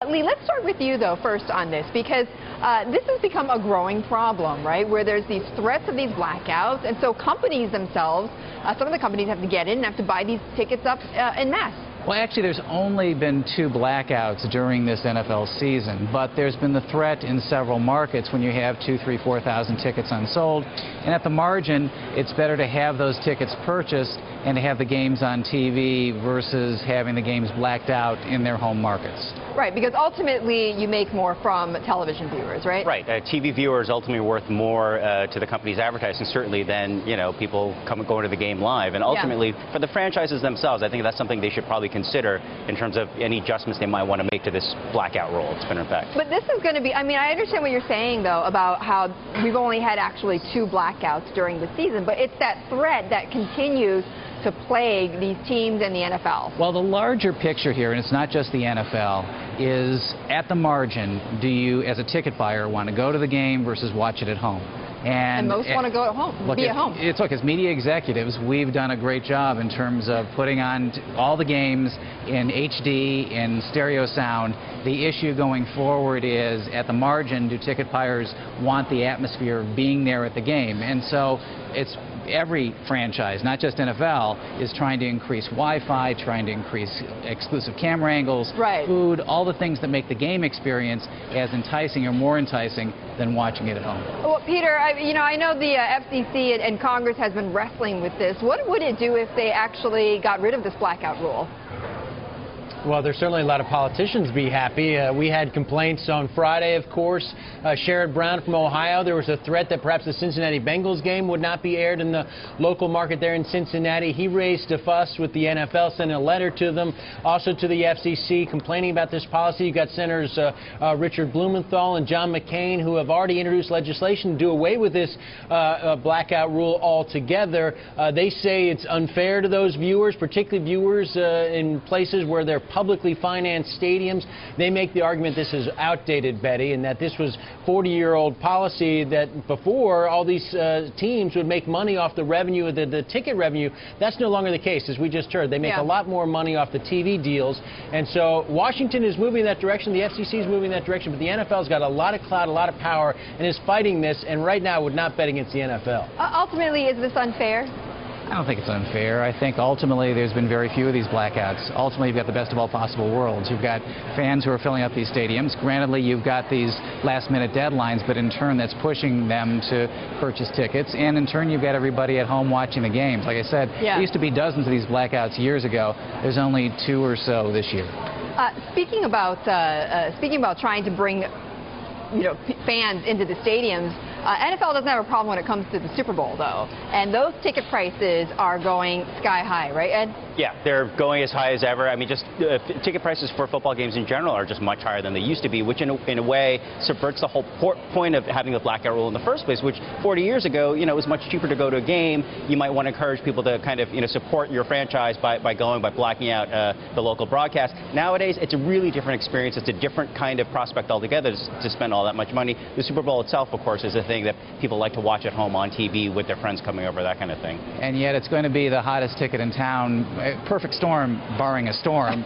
Lee, let's start with you, though, first on this, because this has become a growing problem, right, where there's these threats of these blackouts, and so companies themselves, some of the companies have to get in and have to buy these tickets up en masse. Well, actually, there's only been 2 blackouts during this NFL season, but there's been the threat in several markets when you have 2,000, 3,000, 4,000 tickets unsold. And at the margin, it's better to have those tickets purchased and to have the games on TV versus having the games blacked out in their home markets. Right, because ultimately you make more from television viewers, right? Right. TV viewers ultimately worth more to the company's advertising, certainly, than, people going to the game live. And ultimately, for the franchises themselves, I think that's something they should probably consider in terms of any adjustments they might want to make to this blackout rule that's been in effect. But this is going to be, I understand what you're saying, though, about how we've only had actually 2 blackouts during the season, but it's that threat that continues to plague these teams and the NFL. Well, the larger picture here, and it's not just the NFL, is at the margin, do you, as a ticket buyer, want to go to the game versus watch it at home? And most want to go at home, be at home. Look, as media executives, we've done a great job in terms of putting on all the games in HD, in stereo sound. The issue going forward is, at the margin, do ticket buyers want the atmosphere of being there at the game? And so it's every franchise, not just NFL, is trying to increase Wi-Fi, trying to increase exclusive camera angles, food, all the things that make the game experience as enticing or more enticing than watching it at home. Well, Peter, I know the FCC and Congress has been wrestling with this. What would it do if they actually got rid of this blackout rule? Well, there's certainly a lot of politicians be happy. We had complaints on Friday, of course. Sherrod Brown from Ohio, there was a threat that perhaps the Cincinnati Bengals game would not be aired in the local market there in Cincinnati. He raised a fuss with the NFL, sent a letter to them, also to the FCC, complaining about this policy. You've got Senators Richard Blumenthal and John McCain, who have already introduced legislation to do away with this blackout rule altogether. They say it's unfair to those viewers, particularly viewers in places where they're publicly financed stadiums. They make the argument this is outdated, Betty, and that this was 40-year-old policy that before all these teams would make money off the revenue, the ticket revenue. That's no longer the case, as we just heard. They make a lot more money off the TV deals. And so Washington is moving in that direction. The FCC is moving in that direction. But the NFL's got a lot of clout, a lot of power, and is fighting this, and right now would not bet against the NFL. Ultimately, is this unfair? I don't think it's unfair. I think ultimately there's been very few of these blackouts. Ultimately, you've got the best of all possible worlds. You've got fans who are filling up these stadiums. Grantedly, you've got these last-minute deadlines, but in turn that's pushing them to purchase tickets. And in turn, you've got everybody at home watching the games. Like I said, there used to be dozens of these blackouts years ago. There's only 2 or so this year. Speaking about trying to bring fans into the stadiums, NFL doesn't have a problem when it comes to the Super Bowl, though. And those ticket prices are going sky high, right, Ed? Yeah, they're going as high as ever. Just ticket prices for football games in general are just much higher than they used to be, which in a way subverts the whole point of having the blackout rule in the first place, which 40 years ago, it was much cheaper to go to a game. You might want to encourage people to kind of, support your franchise by blacking out the local broadcast. Nowadays, it's a really different experience. It's a different kind of prospect altogether to spend all that much money. The Super Bowl itself, of course, is a thing that people like to watch at home on TV with their friends coming over, that kind of thing. And yet it's going to be the hottest ticket in town. Perfect storm, barring a storm,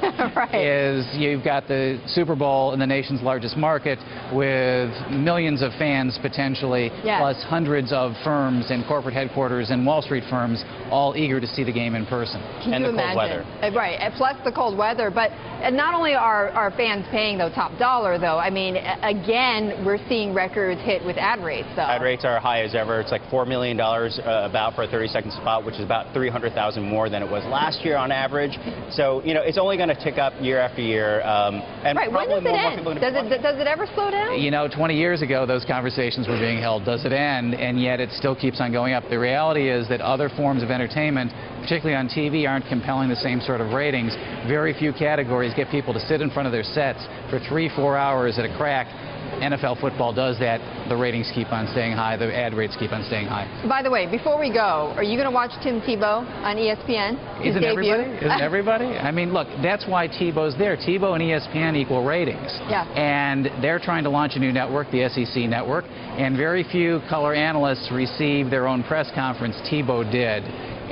is you've got the Super Bowl in the nation's largest market with millions of fans potentially, plus hundreds of firms and corporate headquarters and Wall Street firms all eager to see the game in person. Can you imagine? Cold weather. Right, plus the cold weather. But not only are fans paying the top dollar, though, again, we're seeing records hit with ad rates, though. Ad rates are high as ever. It's like $4 million about for a 30-second spot, which is about $300,000 more than it was last year on average. So, it's only going to tick up year after year. And when does it end? Does it ever slow down? 20 years ago, those conversations were being held. Does it end? And yet it still keeps on going up. The reality is that other forms of entertainment, particularly on TV, aren't compelling the same sort of ratings. Very few categories get people to sit in front of their sets for 3-4 hours at a crack. NFL football does that. The ratings keep on staying high. The ad rates keep on staying high. By the way, before we go, are you going to watch Tim Tebow on ESPN? Isn't everybody? Look, that's why Tebow's there. Tebow and ESPN equal ratings. Yeah. And they're trying to launch a new network, the SEC network, and very few color analysts receive their own press conference. Tebow did.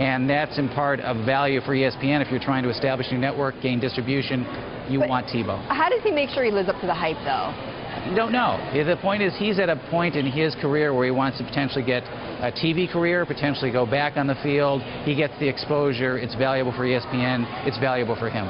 And that's in part of value for ESPN if you're trying to establish a new network, gain distribution. you want Tebow. How does he make sure he lives up to the hype, though? You don't know. The point is he's at a point in his career where he wants to potentially get a TV career, potentially go back on the field. He gets the exposure. It's valuable for ESPN. It's valuable for him.